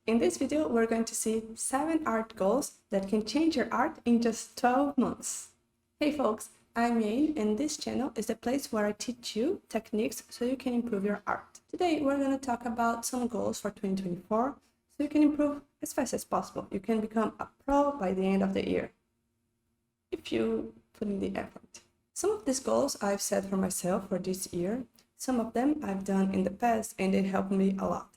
In this video, we're going to see 7 art goals that can change your art in just 12 months. Hey folks, I'm Yain, and this channel is the place where I teach you techniques so you can improve your art. Today, we're going to talk about some goals for 2024 so you can improve as fast as possible. You can become a pro by the end of the year, if you put in the effort. Some of these goals I've set for myself for this year. Some of them I've done in the past and they helped me a lot.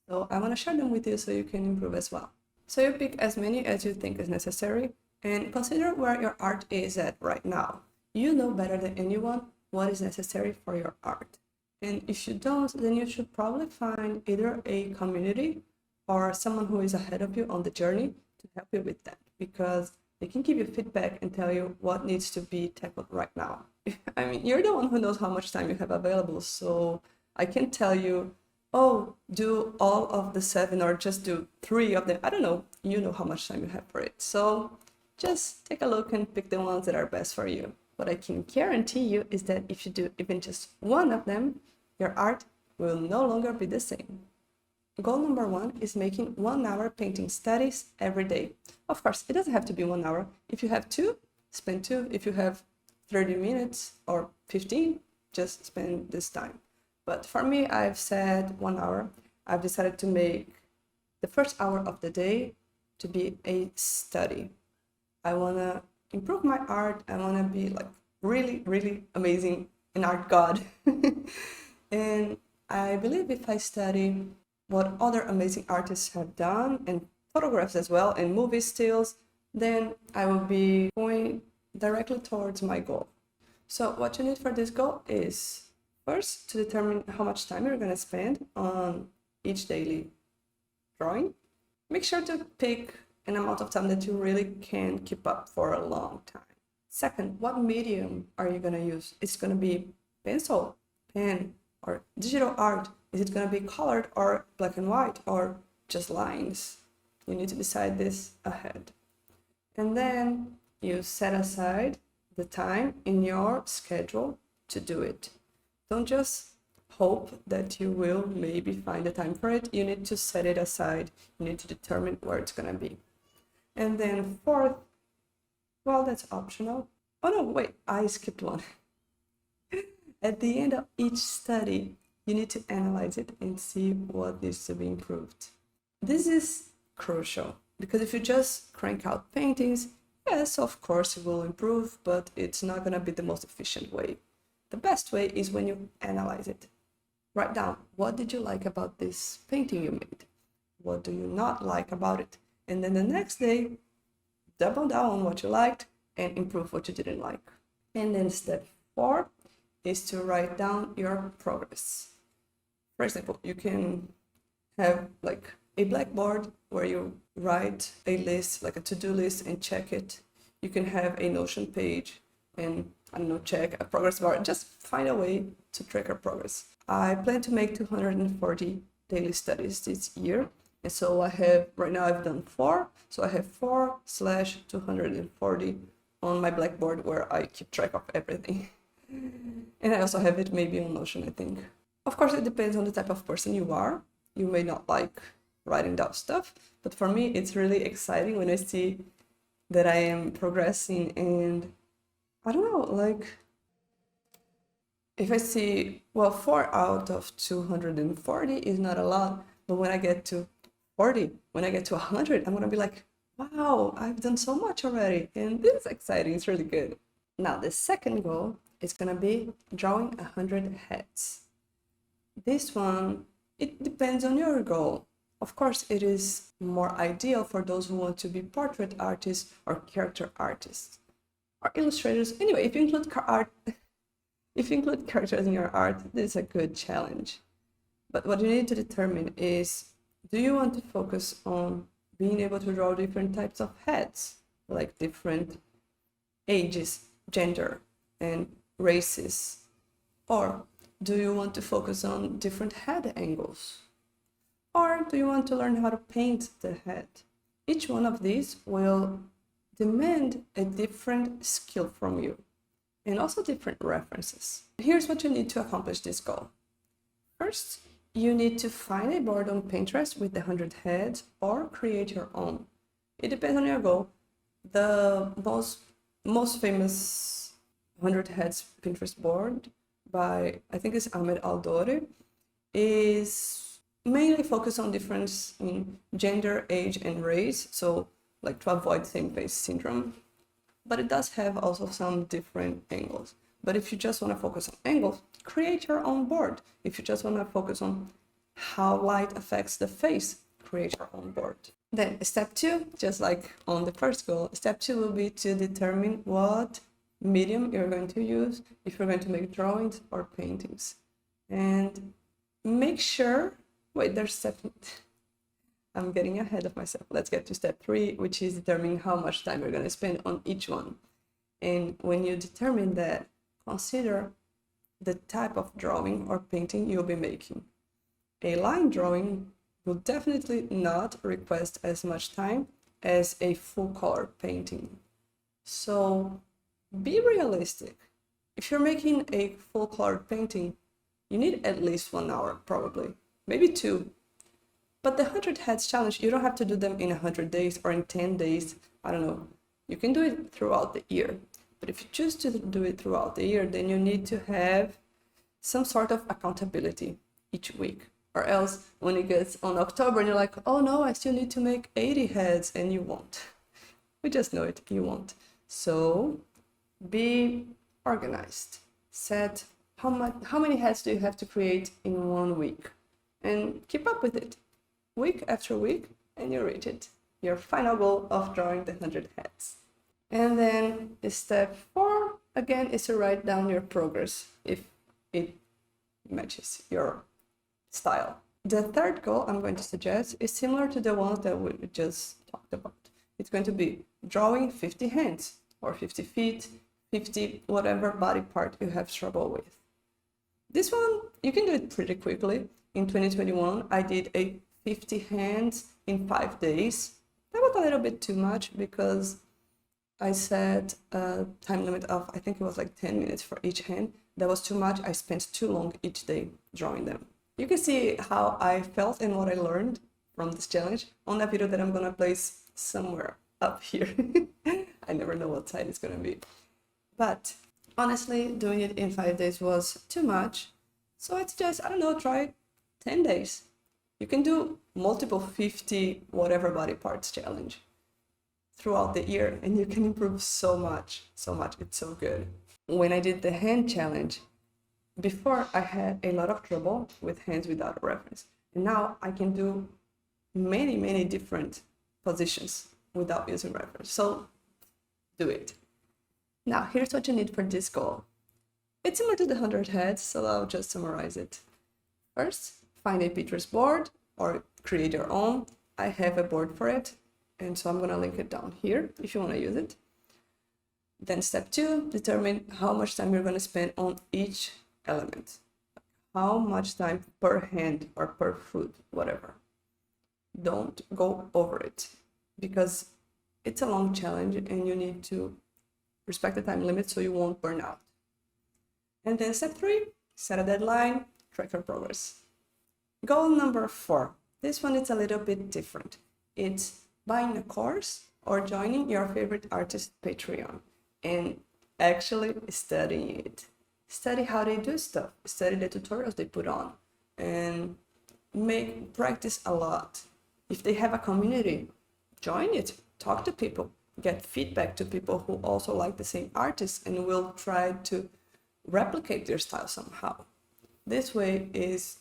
So I want to share them with you so you can improve as well. So you pick as many as you think is necessary and consider where your art is at right now. You know better than anyone what is necessary for your art. And if you don't, then you should probably find either a community or someone who is ahead of you on the journey to help you with that, because they can give you feedback and tell you what needs to be tackled right now. I mean, you're the one who knows how much time you have available, so I can't tell you, oh, do all of the 7 or just do 3 of them. I don't know. You know how much time you have for it. So just take a look and pick the ones that are best for you. What I can guarantee you is that if you do even just one of them, your art will no longer be the same. Goal number 1 is making 1 hour painting studies every day. Of course, it doesn't have to be 1 hour. If you have 2, spend 2. If you have 30 minutes or 15, just spend this time. But for me, I've said 1 hour. I've decided to make the first hour of the day to be a study. I want to improve my art. I want to be like really, really amazing, an art god. And I believe if I study what other amazing artists have done, and photographs as well, and movie stills, then I will be going directly towards my goal. So what you need for this goal is, first, to determine how much time you're going to spend on each daily drawing. Make sure to pick an amount of time that you really can keep up for a long time. Second, what medium are you going to use? Is it going to be pencil, pen, or digital art? Is it going to be colored or black and white or just lines? You need to decide this ahead. And then you set aside the time in your schedule to do it. Don't just hope that you will maybe find the time for it. You need to set it aside. You need to determine where it's going to be. And then fourth, well, that's optional. Oh no, wait, I skipped one. At the end of each study, you need to analyze it and see what needs to be improved. This is crucial because if you just crank out paintings, yes, of course it will improve, but it's not going to be the most efficient way. The best way is when you analyze it. Write down, what did you like about this painting you made? What do you not like about it? And then the next day, double down on what you liked and improve what you didn't like. And then step 4 is to write down your progress. For example, you can have like a blackboard where you write a list, like a to-do list, and check it. You can have a Notion page and, I don't know, check a progress bar. Just find a way to track your progress. I plan to make 240 daily studies this year. And so right now I've done 4. So I have 4/240 on my blackboard where I keep track of everything. And I also have it maybe on Notion, I think. Of course, it depends on the type of person you are. You may not like writing down stuff, but for me, it's really exciting when I see that I am progressing. And I don't know, like, if I see, well, 4 out of 240 is not a lot, but when I get to 40, when I get to 100, I'm gonna be like, wow, I've done so much already. And this is exciting, it's really good. Now, the second goal is gonna be drawing 100 heads. This one, it depends on your goal. Of course, it is more ideal for those who want to be portrait artists or character artists or illustrators. Anyway, if you include characters in your art, this is a good challenge. But what you need to determine is, do you want to focus on being able to draw different types of heads, like different ages, gender, and races? Or do you want to focus on different head angles? Or do you want to learn how to paint the head? Each one of these will demand a different skill from you and also different references. Here's what you need to accomplish this goal. First, you need to find a board on Pinterest with the 100 heads or create your own. It depends on your goal. The most famous 100 heads Pinterest board by, I think it's Ahmed Al-Dori, is mainly focused on difference in gender, age, and race, so like to avoid same-face syndrome. But it does have also some different angles. But if you just want to focus on angles, create your own board. If you just want to focus on how light affects the face, create your own board. Then step 2, just like on the first goal, step 2 will be to determine what medium you're going to use if you're going to make drawings or paintings. And make sure, wait, there's step, I'm getting ahead of myself. Let's get to step 3, which is determining how much time you're going to spend on each one. And when you determine that, consider the type of drawing or painting you'll be making. A line drawing will definitely not request as much time as a full color painting. So be realistic. If you're making a full color painting, you need at least 1 hour, probably, maybe 2. But the 100 heads challenge, you don't have to do them in 100 days or in 10 days. I don't know. You can do it throughout the year. But if you choose to do it throughout the year, then you need to have some sort of accountability each week. Or else when it gets on October and you're like, oh no, I still need to make 80 heads, and you won't. We just know it, you won't. So be organized. Set how many heads do you have to create in 1 week? And keep up with it. Week after week, and you reach it. Your final goal of drawing the 100 heads. And then step 4, again, is to write down your progress if it matches your style. The third goal I'm going to suggest is similar to the one that we just talked about. It's going to be drawing 50 hands or 50 feet, 50 whatever body part you have trouble with. This one, you can do it pretty quickly. In 2021, I did a 50 hands in 5 days. That was a little bit too much because I set a time limit of, I think it was like 10 minutes for each hand. That was too much. I spent too long each day drawing them. You can see how I felt and what I learned from this challenge on a video that I'm gonna place somewhere up here. I never know what side it's gonna be. But honestly, doing it in 5 days was too much. So I suggest, I don't know, try 10 days. You can do multiple 50 whatever body parts challenge throughout the year, and you can improve so much, it's so good. When I did the hand challenge, before I had a lot of trouble with hands without a reference, and now I can do many different positions without using reference, so do it. Now here's what you need for this goal. It's similar to the 100 heads, so I'll just summarize it. First, find a Pinterest board or create your own. I have a board for it, and so I'm gonna link it down here if you wanna use it. Then step 2, determine how much time you're gonna spend on each element. How much time per hand or per foot, whatever. Don't go over it because it's a long challenge and you need to respect the time limit so you won't burn out. And then step 3, set a deadline, track your progress. Goal number 4. This one is a little bit different. It's buying a course or joining your favorite artist Patreon and actually studying it. Study how they do stuff, study the tutorials they put on, and practice a lot. If they have a community, join it, talk to people, get feedback to people who also like the same artists and will try to replicate their style somehow. This way is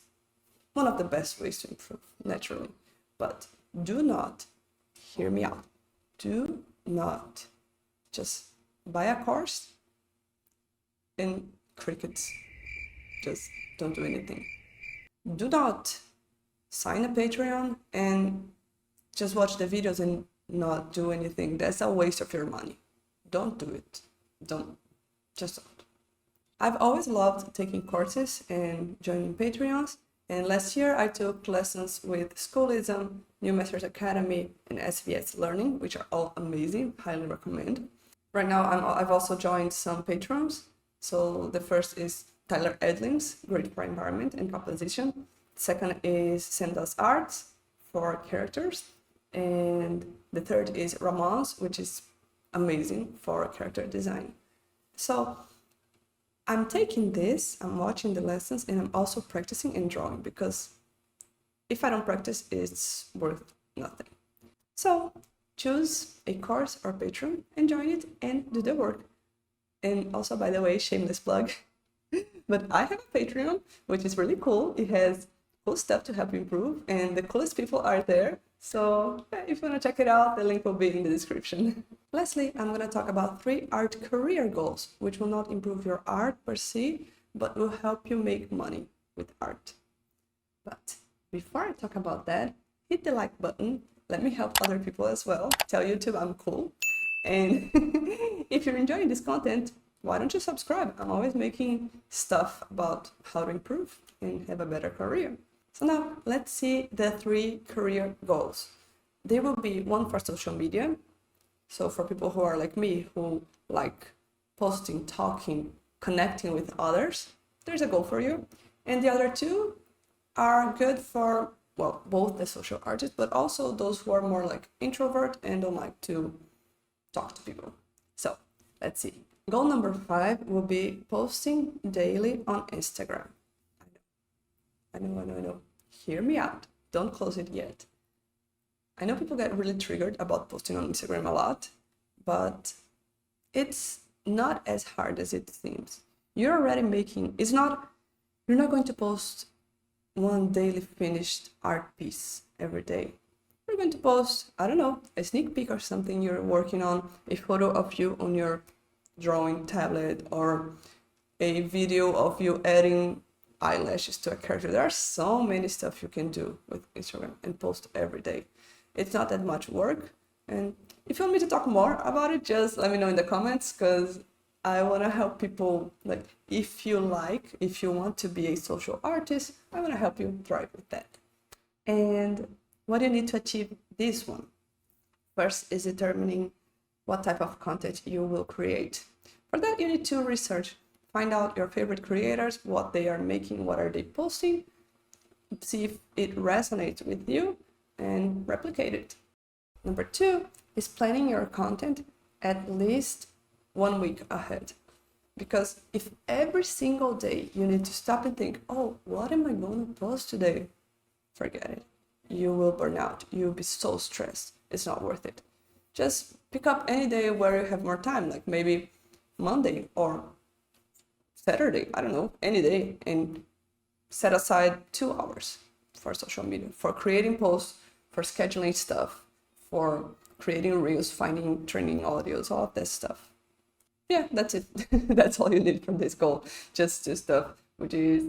one of the best ways to improve, naturally. But do not, hear me out, do not just buy a course and crickets, just don't do anything. Do not sign a Patreon and just watch the videos and not do anything. That's a waste of your money. Don't do it. Just don't. I've always loved taking courses and joining Patreons. And last year I took lessons with Schoolism, New Masters Academy, and SVS Learning, which are all amazing, highly recommend. Right now I've also joined some patrons. So the first is Tyler Edling's Great for Environment and Composition. second is Senda's Arts for characters. And the third is Ramon's, which is amazing for character design. So I'm taking this, I'm watching the lessons, and I'm also practicing and drawing, because if I don't practice, it's worth nothing. So choose a course or Patreon and join it and do the work. And also, by the way, shameless plug, but I have a Patreon, which is really cool. It has cool stuff to help you improve, and the coolest people are there. So if you want to check it out, the link will be in the description. Lastly, I'm going to talk about 3 art career goals, which will not improve your art per se, but will help you make money with art. But before I talk about that, hit the like button. Let me help other people as well. Tell YouTube I'm cool. And if you're enjoying this content, why don't you subscribe? I'm always making stuff about how to improve and have a better career. So now let's see the 3 career goals. They will be one for social media. So for people who are like me, who like posting, talking, connecting with others, there's a goal for you. And the other 2 are good for, well, both the social artists, but also those who are more like introvert and don't like to talk to people. So let's see. Goal number 5 will be posting daily on Instagram. I know. Hear me out. Don't close it yet. I know people get really triggered about posting on Instagram a lot, but it's not as hard as it seems. You're already making, you're not going to post one daily finished art piece every day. You're going to post, I don't know, a sneak peek or something you're working on, a photo of you on your drawing tablet, or a video of you adding eyelashes to a character. There are so many stuff you can do with Instagram and post every day. It's not that much work. And if you want me to talk more about it, just let me know in the comments, because I want to help people. Like, if you want to be a social artist, I want to help you thrive with that. And what do you need to achieve this one? First is determining what type of content you will create. For that, you need to research. Find out your favorite creators, what they are making, what are they posting, see if it resonates with you, and replicate it. Number 2 is planning your content at least 1 week ahead. Because if every single day you need to stop and think, oh, what am I going to post today? Forget it. You will burn out. You'll be so stressed. It's not worth it. Just pick up any day where you have more time, like maybe Monday or Saturday, I don't know, any day, and set aside 2 hours for social media, for creating posts, for scheduling stuff, for creating reels, finding trending audios, all of that stuff. Yeah, that's it. That's all you need from this goal. Just 2 stuff, which is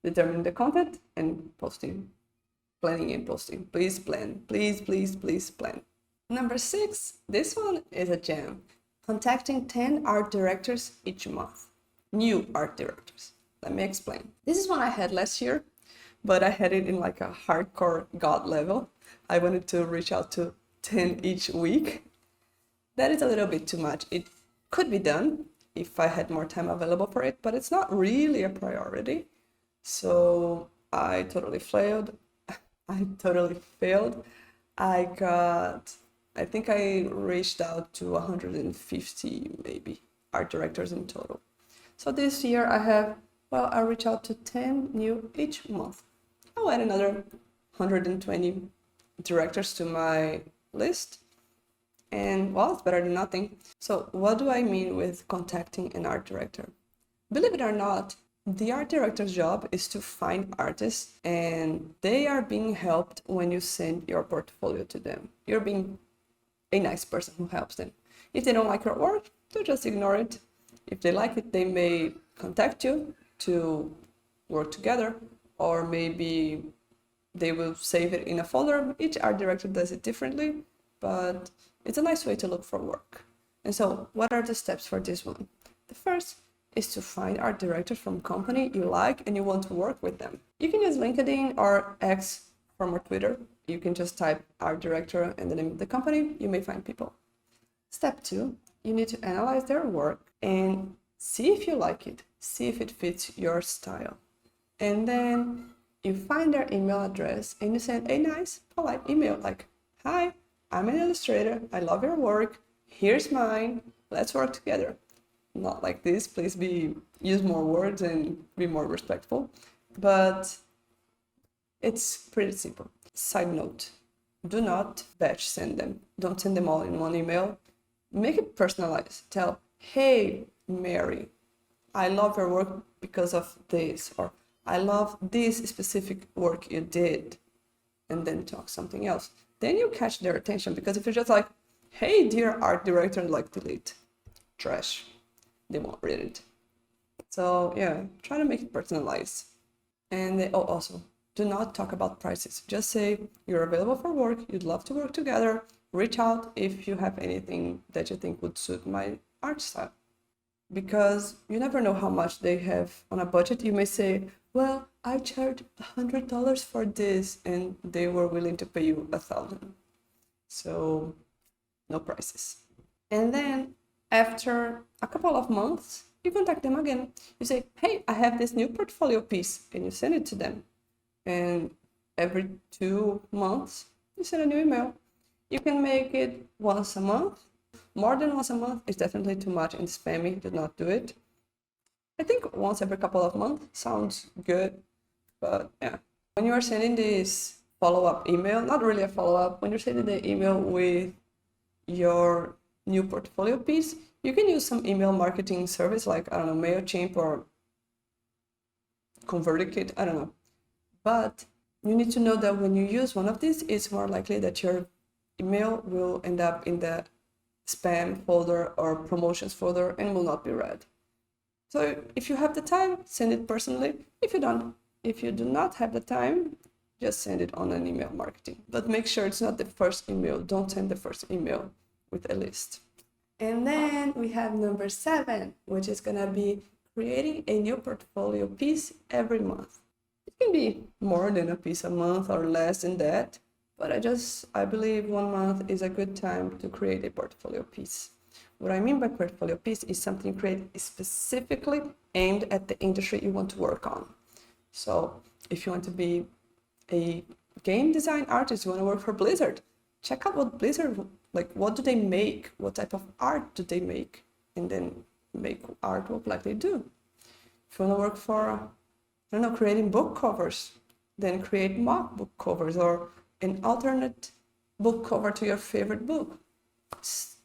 determining the content and posting, planning and posting. Please plan. Please plan. Number 6, this one is a gem. Contacting 10 art directors each month. New art directors. Let me explain. This is one I had last year, but I had it in like a hardcore god level. I wanted to reach out to 10 each week. That is a little bit too much. It could be done if I had more time available for it, but it's not really a priority. So I totally failed. I think I reached out to 150 maybe art directors in total. So this year I reach out to 10 new each month. I'll add another 120 directors to my list. And well, it's better than nothing. So what do I mean with contacting an art director? Believe it or not, the art director's job is to find artists, and they are being helped when you send your portfolio to them. You're being a nice person who helps them. If they don't like your work, they'll just ignore it. If they like it, they may contact you to work together, or maybe they will save it in a folder. Each art director does it differently, but it's a nice way to look for work. And so what are the steps for this one? The first is to find art directors from company you like and you want to work with them. You can use LinkedIn or X from our Twitter. You can just type art director and the name of the company. You may find people. Step 2, you need to analyze their work and see if you like it. See if it fits your style. And then You find their email address and you send a nice, polite email like, "Hi, I'm an illustrator. I love your work. Here's mine. Let's work together." Not like this. Please use more words and be more respectful. But it's pretty simple. Side note, do not batch send them. Don't send them all in one email. Make it personalized. Tell, "Hey, Mary, I love your work because of this," or "I love this specific work you did," and then talk something else. Then you catch their attention, because if you're just like, "Hey, dear art director," and like delete, trash, they won't read it. So yeah, try to make it personalized. And also, do not talk about prices. Just say you're available for work, you'd love to work together, reach out if you have anything that you think would suit my art style. Because you never know how much they have on a budget. You may say, "Well, I charged $100 for this," and they were willing to pay you $1,000. So no prices. And then after a couple of months, you contact them again. You say, "Hey, I have this new portfolio piece," and you send it to them. And every 2 months, you send a new email. You can make it once a month. More than once a month is definitely too much and spammy. Do not do it. I think once every couple of months sounds good, but yeah. When you are sending this follow-up email, not really a follow-up, when you're sending the email with your new portfolio piece, you can use some email marketing service like, I don't know, MailChimp or ConvertKit, I don't know. But you need to know that when you use one of these, it's more likely that your email will end up in the spam folder or promotions folder and will not be read. So if you have the time, send it personally. If you do not have the time, just send it on an email marketing. But make sure it's not the first email. Don't send the first email with a list. And then we have number 7, which is gonna be creating a new portfolio piece every month. It can be more than a piece a month or less than that, but I believe 1 month is a good time to create a portfolio piece. What I mean by portfolio piece is something created specifically aimed at the industry you want to work on. So if you want to be a game design artist, you want to work for Blizzard, check out what Blizzard, like, what do they make? What type of art do they make? And then make artwork like they do. If you want to work for, I don't know, creating book covers, then create mock book covers or an alternate book cover to your favorite book.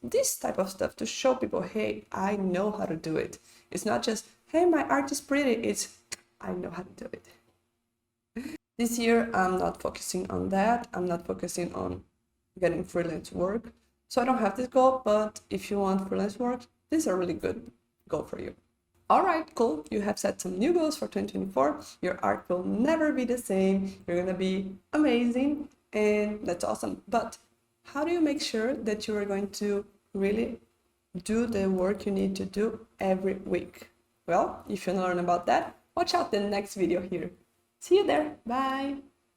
This type of stuff to show people, hey, I know how to do it. It's not just, hey, my art is pretty. It's, I know how to do it. This year, I'm not focusing on that. I'm not focusing on getting freelance work. So I don't have this goal, but if you want freelance work, this is a really good goal for you. All right, cool. You have set some new goals for 2024. Your art will never be the same. You're gonna be amazing, and that's awesome. But how do you make sure that you are going to really do the work you need to do every week? Well, if you want to learn about that, watch out the next video here. See you there. Bye.